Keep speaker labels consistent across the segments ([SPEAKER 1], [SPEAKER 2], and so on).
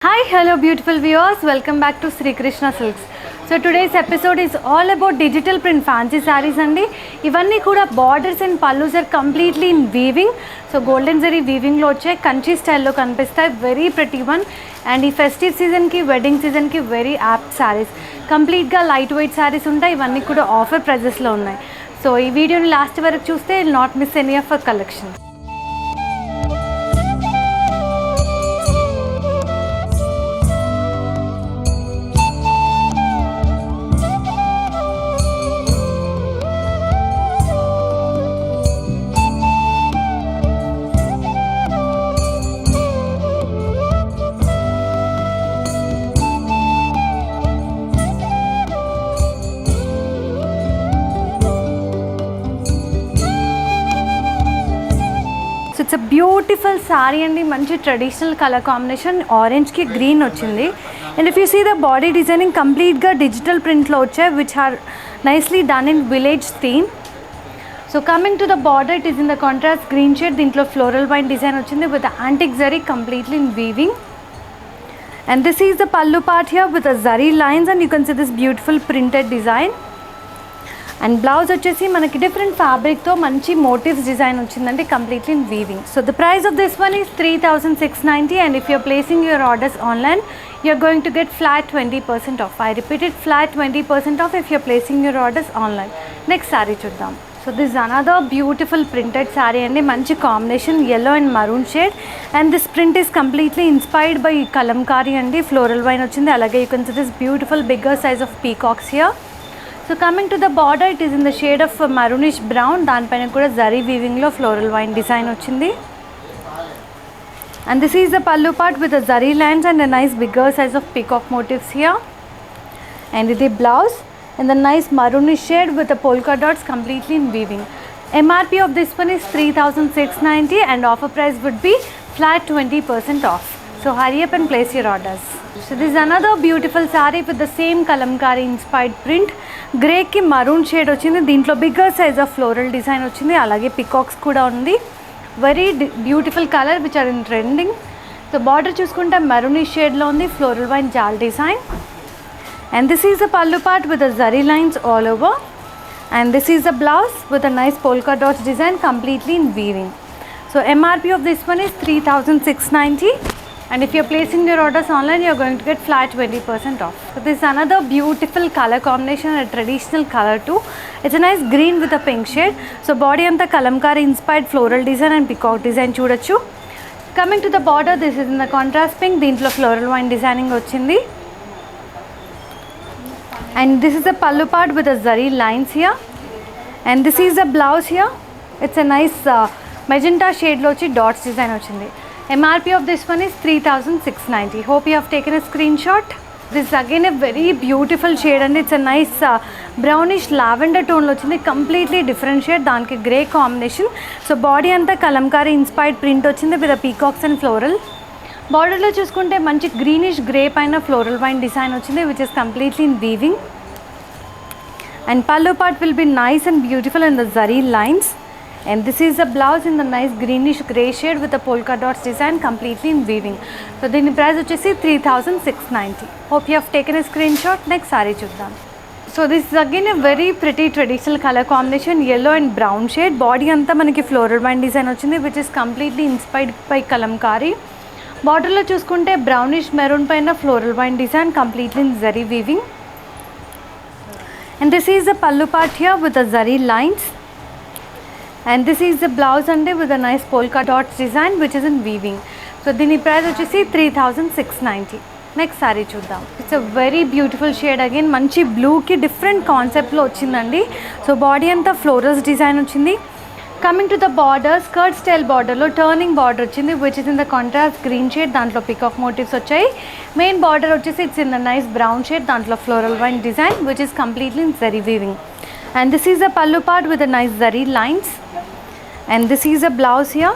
[SPEAKER 1] Hi, hello beautiful viewers, welcome back to Sri Krishna Silks. So today's episode is all about digital print fancy sarees andi. Ivanni kuda borders and pallus are completely in weaving. So golden zari weaving lo vachai kanchi style lo kanipistayi, very pretty one. And ee festive season ki, wedding season ki very apt sarees. Complete ga lightweight sarees untayi, ivanni kuda offer prices lo unnayi. So ee video ni last varaku chuste you'll not miss any of our collection. So it's a beautiful saree and manchi traditional color combination, orange ki green ochindi. And if you see the body designing complete ga digital print lo vachai, which are nicely done in village theme. So coming to the border, it is in the contrast green shade, dintlo floral vine design ochindi with the antique zari completely in weaving. And this is the pallu part here with the zari lines, and you can see this beautiful printed design. And blouse వచ్చేసి మనకి different fabric తో మంచి motifs design వచ్చిందండి, completely in weaving. So the price of this one is 3690, and if you're placing your orders online, you're going to get flat 20% off. I repeat it, flat 20% off if you're placing your orders online. Next saree చూద్దాం. So this is another beautiful printed saree అండి, మంచి combination yellow and maroon shade, and this print is completely inspired by kalamkari అండి, floral vine వచ్చింది. అలాగే you can see this beautiful bigger size of peacocks here. So coming to the border, it is in the shade of maroonish brown, దానిపైన కూడా zari weaving లో floral vine design వచ్చింది. And this is the pallu part with the zari lines and a nice bigger size of peacock motifs here. And the blouse in the nice maroonish shade with the polka dots completely in weaving. MRP of this one is 3690, and offer price would be flat 20% off. So hurry up and place your orders. So this is another beautiful saree with the same kalamkari inspired print. Grey ki maroon shade వచ్చింది, దీంట్లో bigger size of floral design వచ్చింది. అలాగే peacocks కూడా ఉంది. Very beautiful color which are in trending. So border చూసుకుంటే maroonish shade లో ఉంది, floral vine jal design. And this is the pallu part with the zari lines all over. And this is the blouse with a nice polka dots design completely in weaving. So MRP of this one is 3690. And if you're placing your orders online, you're going to get flat 20% off. So this is another beautiful color combination, a traditional color too. It's a nice green with a pink shade. So body anta kalamkari inspired floral design and peacock design చూడొచ్చు. Coming to the border, this is in the contrast pink, దీంట్లో floral vine designing వచ్చింది. And this is the pallu part with the zari lines here. And this is the blouse here. It's a nice magenta shade లో వచ్చి dots design వచ్చింది. MRP of this one is 3690. Hope you have taken a screenshot. This is again a very beautiful shade, and it's a nice brownish lavender tone lo ochindi, completely different shade, daniki grey combination. So body anta kalamkari inspired print ochindi with the peacocks and floral. Border lo chuskunte manchi greenish grey paina floral vine design ochindi, which is completely in weaving. And pallu part will be nice and beautiful in the zari lines. And this is the blouse in the nice greenish grey shade with the polka dots design completely in weaving. So the price వచ్చేసి 3690. Hope you have taken a screenshot. Next saree చూద్దాం. So this is again a very pretty traditional color combination, yellow and brown shade. Body అంతా మనకి floral vine design వచ్చింది, which is completely inspired by kalamkari. Border లో చూసుకుంటే brownish maroon పైన floral vine design completely in zari weaving. And this is the pallu part here with the zari lines. And this is the blouse under with a nice polka dots design which is in weaving. So దీని price వచ్చేసి 3690. Next saree చూద్దాం. It's a very beautiful shade, again మంచి blue కి different concept లో వచ్చిందండి. So body అంతా florals design వచ్చింది. Coming to the border, skirt style border లో turning border వచ్చింది, which is in the contrast green shade, దాంట్లో peacock motifs వచ్చాయి. Main border వచ్చేసి it's in the nice brown shade, దాంట్లో floral vine design which is completely in zari weaving. And this is the pallu part with the nice zari lines. And this is a blouse here.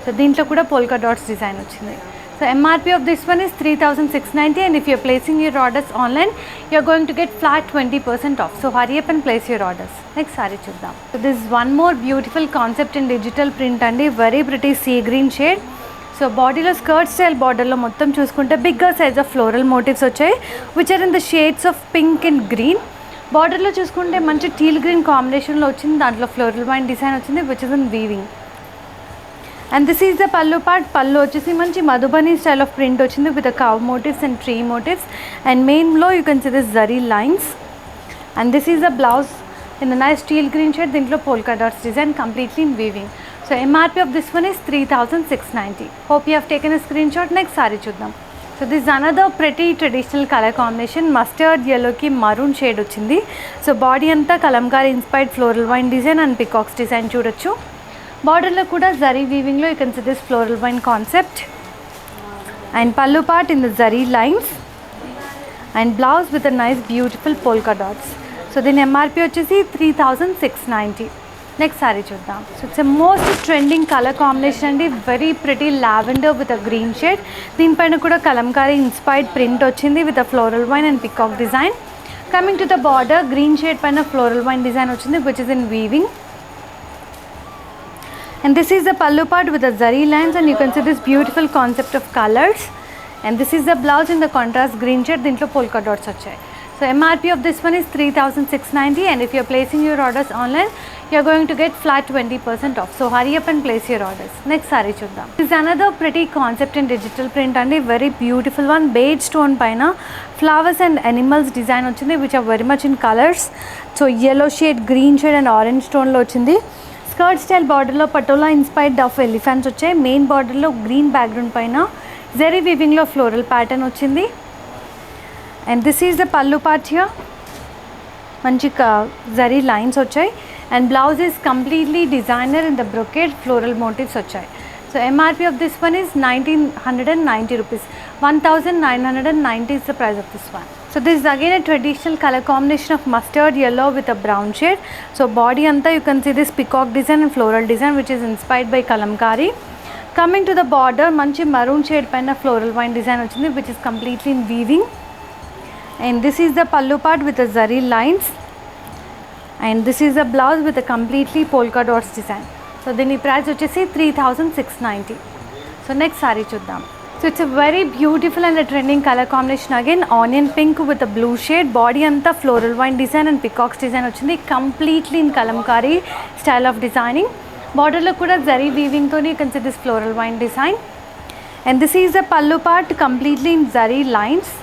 [SPEAKER 1] So దీంట్లో కూడా polka dots design వచ్చింది. So MRP of this one is 3690, and if you're placing your orders online, you're going to get flat 20% off. So hurry up and place your orders. Next saree చూద్దాం. So this is one more beautiful concept in digital print అండి, very pretty sea green shade. So బాడీలో skirt style బార్డర్లో మొత్తం చూసుకుంటే bigger size of floral motifs వచ్చాయి which are in the shades of pink and green. బార్డర్లో చూసుకుంటే మంచి teal green కాంబినేషన్లో వచ్చింది, దాంట్లో ఫ్లోరల్ వైన్ డిజైన్ వచ్చింది which is in weaving. And this is the pallu part. Pallu వచ్చేసి మంచి మధుబని స్టైల్ ఆఫ్ ప్రింట్ వచ్చింది with cow motifs and tree motifs and మెయిన్లో you can see this zari lines. And this is the blouse in the nice teal green shade, దీంట్లో polka dots design completely in weaving. So MRP of this one is 3690. Hope you have taken a screenshot. Next saree చూద్దాం. So this another pretty traditional colour combination, mustard yellowకి maroon shade వచ్చింది. So body అంతా Kalamkari inspired floral vine design and peacocks design చూడొచ్చు. బార్డర్లో కూడా జరీ వీవింగ్లో you can see this floral vine concept. And pallu part in the zari lines and blouse with a nice beautiful polka dots. So దీని MRP వచ్చేసి 3690. Next sari చూద్దాం. So it's a most trending colour combination అండి, very pretty lavender with a green shade. దీనిపైన కూడా Kalamkari inspired print వచ్చింది with a floral vine and peacock design. Coming to the border green shade పైన floral vine design వచ్చింది which is in weaving. And this is the pallu part with the zari lines and you can see this beautiful concept of colors. And this is the blouse in the contrast green shade, dintlo polka dots vachayi. So MRP of this one is 3690 and if you are placing your orders online you are going to get flat 20% off. So hurry up and place your orders. Next saree chuddam. This is another pretty concept in digital print and a very beautiful one, beige stone paina flowers and animals design ochindi which are very much in colors. So yellow shade, green shade and orange stone lo ochindi. Skirt style బార్డర్లో Patola inspired of elephants వచ్చాయి. Main బార్డర్లో green background పైన జెరీ వీవింగ్లో floral pattern వచ్చింది. And this is the pallu part here, మంచి zari lines వచ్చాయి and blouse is completely designer in the brocade floral motifs వచ్చాయి. So MRP of this one is 1990 rupees. 1990 is the price of this one. So this is again a traditional color combination of mustard yellow with a brown shade. So body anta you can see this peacock design and floral design which is inspired by kalamkari. Coming to the border manchi maroon shade paina floral vine design ochindi which is completely in weaving. And this is the pallu part with the zari lines. And this is the blouse with a completely polka dots design. So దీని price వచ్చేసి 3690. So next sari చూద్దాం. So it's a very beautiful and trending colour combination again onion pink with a blue shade. Body అంతా floral vine design and peacocks design వచ్చింది completely in Kalamkari style of designing. బార్డర్లో కూడా జరీ వీవింగ్తో you can see this floral vine design. And this is the pallu part completely in zari lines.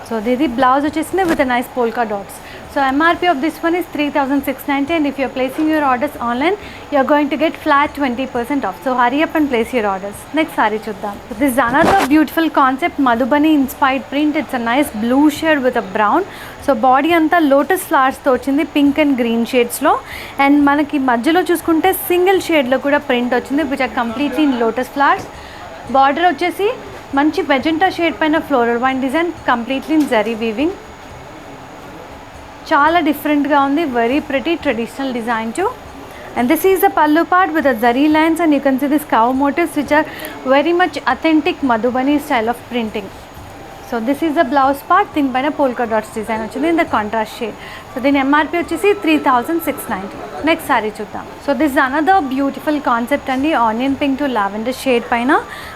[SPEAKER 1] So దీది blouse వచ్చేసింది with a nice polka dots. So MRP of this one is 3690 and if you are placing your orders online you are going to get flat 20% off. So hurry up and place your orders. Next saree chuddam. So this is another beautiful concept, Madhubani inspired print. It's a nice blue shade with a brown. So body anta lotus flowers తో వచ్చింది pink and green shades లో and మనకి మధ్యలో చూసుకుంటే single shade లో కూడా print వచ్చింది which are completely in lotus flowers. Border వచ్చేసి మంచి మెజెంటా షేడ్ పైన floral vine design completely in zari weaving. చాలా డిఫరెంట్గా ఉంది, very pretty traditional design too. And this is the pallu part with the zari lines and you can see this cow motifs which are very much authentic Madhubani style of printing. So this is the blouse part, దీనిపైన polka dots design వచ్చింది in the contrast shade. So దీని MRP వచ్చేసి 3690. Next sari చూద్దాం. So this another beautiful concept అండి, onion pink to lavender shade పైన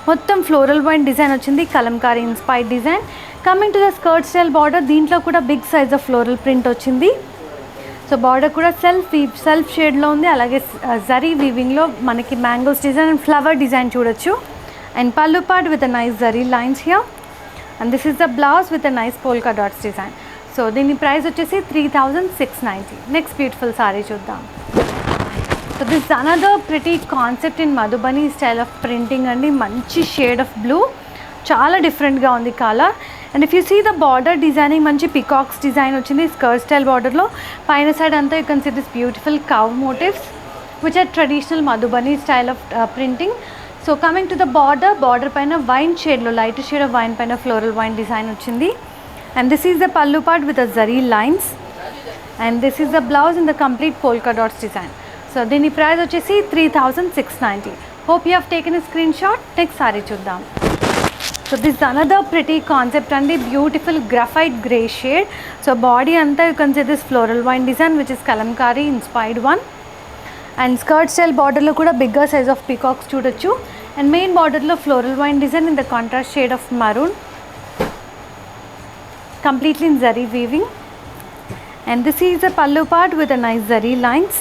[SPEAKER 1] మొత్తం floral vine design వచ్చింది, Kalamkari inspired design. Coming to the skirt style border, దీంట్లో కూడా big size of floral print వచ్చింది. సో బార్డర్ కూడా సెల్ఫ్ షేడ్లో ఉంది, అలాగే జరీ వీవింగ్లో మనకి mangoes design and flower design చూడొచ్చు. And pallu part with a nice zari lines here. And this is the blouse with a nice polka dots design. So దీని price వచ్చేసి 3690. నెక్స్ట్ బ్యూటిఫుల్ సారీ చూద్దాం. So this another pretty concept in Madhubani style of printing అండి, మంచి shade of blue, చాలా డిఫరెంట్గా ఉంది colour. And if you see the border designing మంచి peacocks design వచ్చింది స్కర్ట్ స్టైల్ బార్డర్లో. పైన సైడ్ అంతా you can see this beautiful cow motifs which are traditional Madhubani style of printing. So coming to the border పైన wine షేడ్లో light shade of wine పైన floral vine design వచ్చింది. And this is the pallu part with the zari lines. And this is the blouse in the complete polka dots design. So దీని price వచ్చేసి 3690. Hope you have taken a screenshot. Next sari చూద్దాం. So this another pretty concept అండి, beautiful graphite grey shade. So body అంతా you can see this floral vine design which is Kalamkari inspired one. And skirt style బార్డర్లో కూడా bigger size of peacocks చూడొచ్చు. And main బార్డర్లో floral vine design in the contrast shade of maroon, completely in zari weaving. And this is the pallu part with a nice zari lines,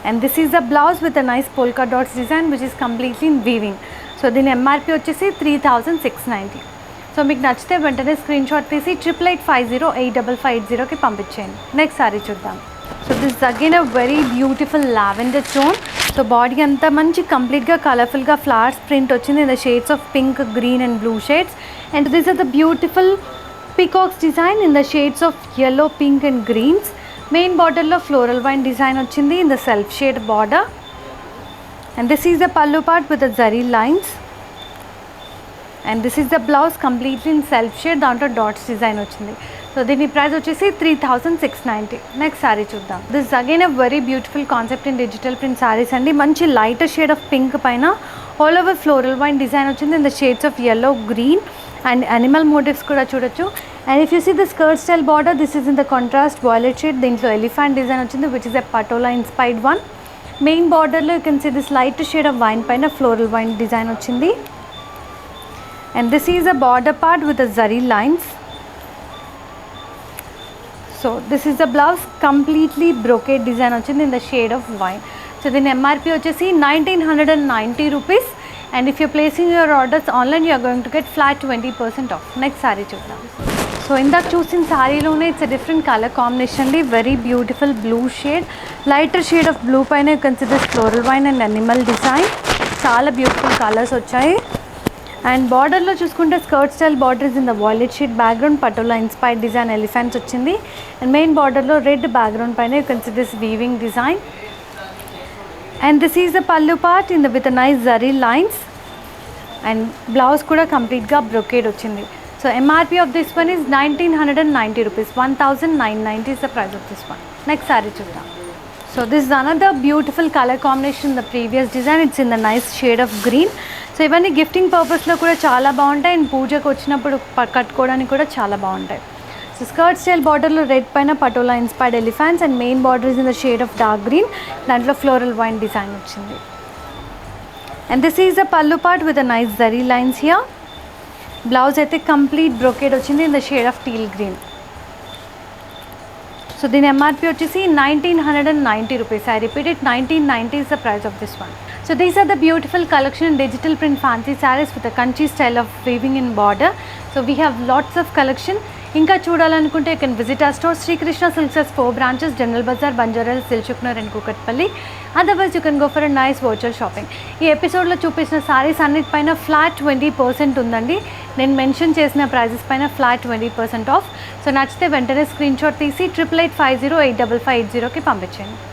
[SPEAKER 1] and this is the blouse with a nice polka dots design which is completely in weaving. So దీని MRP వచ్చేసి 3690. So మీకు నచ్చితే వెంటనే screen shot తీసి 88508550కి పంపించేయండి. Next sari చూద్దాం. So this again a very beautiful lavender tone. So body అంతా మంచి కంప్లీట్గా కలర్ఫుల్గా ఫ్లవర్స్ ప్రింట్ వచ్చింది in the shades of pink, green and blue shades. And this are the beautiful peacocks design in the shades of yellow, pink and greens. Main బార్డర్లో floral vine design వచ్చింది in the self shade border. And this is the pallu part with the zari lines, and this is the blouse completely in self shade, దాంట్లో dots design వచ్చింది. So దీని price వచ్చేసి 3690. Next sari చూద్దాం. This again a very beautiful concept in digital print saris అండి. మంచి lighter shade of pink పైన all over floral vine design వచ్చింది in the shades of yellow, green and animal motifs కూడా చూడొచ్చు. And if you see the skirt style border, this is in the contrast violet shade. దీంట్లో elephant design వచ్చింది which is a Patola inspired one. Main బార్డర్లో you can see this light shade of wine పైన floral vine design వచ్చింది. And this is a border part with the zari lines. So this is the blouse completely brocade design వచ్చింది in the shade of wine. So దీని MRP వచ్చేసి 1990 rupees. And if you placing your orders online you're going to get flat 20% off. Next sari చూద్దాం. So ఇందాక చూసిన శారీలోనే it's different colour combination అండి. Very beautiful blue shade, lighter shade of blue పైన you consider floral vine and animal design. చాలా beautiful colours వచ్చాయి. And బార్డర్లో చూసుకుంటే skirt style borders in the violet shade background, Patola inspired design elephants వచ్చింది. And main బార్డర్లో red background పైన you consider weaving design. And this is the pallu part in the with nice zari lines. And blouse కూడా కంప్లీట్గా brocade వచ్చింది. So MRP of this one is 1990 rupees. 1990 is the price of this one. Next saree చూద్దాం. So this is another beautiful color combination in the previous design. It's in the nice shade of green. So ఇవన్నీ gifting పర్పస్లో కూడా చాలా బాగుంటాయి and పూజకు వచ్చినప్పుడు కట్టుకోవడానికి కూడా చాలా బాగుంటాయి. సో స్కర్ట్ స్టైల్ బార్డర్లో రెడ్ పైన patola inspired elephants and main border is in the shade of dark green. దాంట్లో ఫ్లోరల్ వైన్ డిజైన్ వచ్చింది. And this is the pallu part with a nice zari lines here. Blouse అయితే కంప్లీట్ బ్రోకేడ్ వచ్చింది in the shade of teal green. So దీని MRP వచ్చేసి 1990 rupees. I repeat it, 1990 is the price of this one. So these are the beautiful collection in digital print fancy sarees with a kanchi style of weaving in border. So we have lots of collection. ఇంకా చూడాలనుకుంటే you can visit our store Srikrishna silks 4 branches, General Bazaar, బంజారాల్, సిల్చుక్నర్ and Kukatpally. Otherwise you can go for a nice virtual shopping. ఈ ఎపిసోడ్లో చూపించిన saris అన్నిటిపైన flat 20% ఉందండి. నేను mention చేసిన ప్రైజెస్ పైన ఫ్లాట్ 20% ఆఫ్. సో నచ్చితే వెంటనే స్క్రీన్ షాట్ తీసి 88508550కి పంపించండి.